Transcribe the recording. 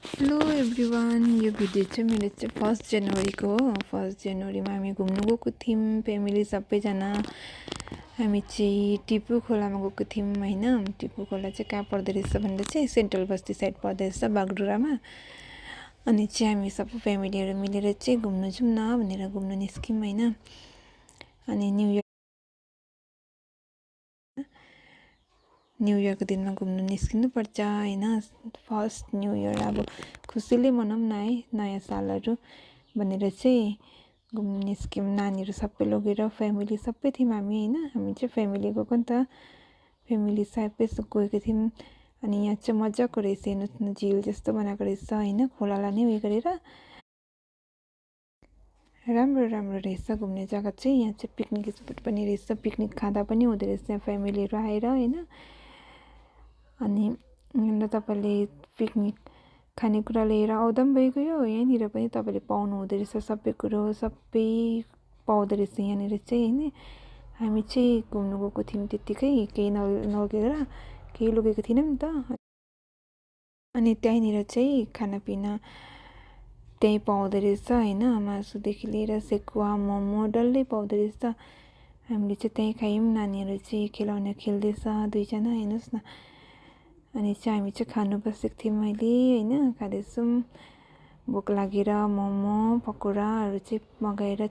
Hello everyone, यो video चाहिँ मेरो चाहिँ 1 जनवरीको हो। 1 जनवरीमा हामी घुम्नु गएको थियौँ फ्यामिली सबैजना। हामी चाहिँ टिपु खोलामा गएको थियौँ होइन। टिपु खोला चाहिँ कहाँ पर्दो रहेछ भन्दा चाहिँ सेन्ट्रल बस्ती साइड पर्दो रहेछ बागडोग्रामा। अनि चाहिँ हामी सबै फ्यामिलीहरू मिलेर चाहिँ घुम्नु जाउँ न भनेर घुम्नु निस्क्यौँ होइन। अनि न्यु इयरको दिनमा घुम्नु निस्किनुपर्छ होइन। फर्स्ट न्यु इयर अब खुसीले मनाऊँ न है, नयाँ सालहरू भनेर चाहिँ घुम्नु निस्क्यौँ। नानीहरू सबै लगेर फ्यामिली सबै थियौँ हामी होइन। हामी चाहिँ फ्यामिली गएको नि त, फ्यामिली सबै गएको थियौँ। अनि यहाँ चाहिँ मजाको रहेछ, हेर्नुहोस् न, झिल जस्तो बनाएको रहेछ होइन, खोलालाई नै उयो गरेर राम्रो राम्रो रहेछ घुम्ने जग्गा चाहिँ। यहाँ चाहिँ पिकनिक स्पट पनि रहेछ, पिकनिक खाँदा पनि हुँदो रहेछ यहाँ फ्यामिलीहरू आएर होइन। अनि तपाईँले पिकनिक खानेकुरा लिएर आउँदा पनि भइगयो, यहाँनिर पनि तपाईँले पाउनु हुँदो रहेछ, सबै कुरो सबै पाउँदो रहेछ यहाँनिर चाहिँ होइन। हामी चाहिँ घुम्नु गएको थियौँ त्यत्तिकै, केही नलगेर, केही लगेको थिएनौँ नि त। अनि त्यहीँनिर चाहिँ खानापिना त्यहीँ पाउँदो रहेछ होइन, मासुदेखि लिएर सेकुवा मोमो डल्लै पाउँदो रहेछ। हामीले चाहिँ त्यहीँ खायौँ, नानीहरू चाहिँ खेलाउने खेल्दैछ दुईजना हेर्नुहोस् न। अनि चाहिँ हामी चाहिँ खानु बसेको थियौँ अहिले होइन, खाँदैछौँ। भोक लागेर मोमो पकौडाहरू चाहिँ मगाएर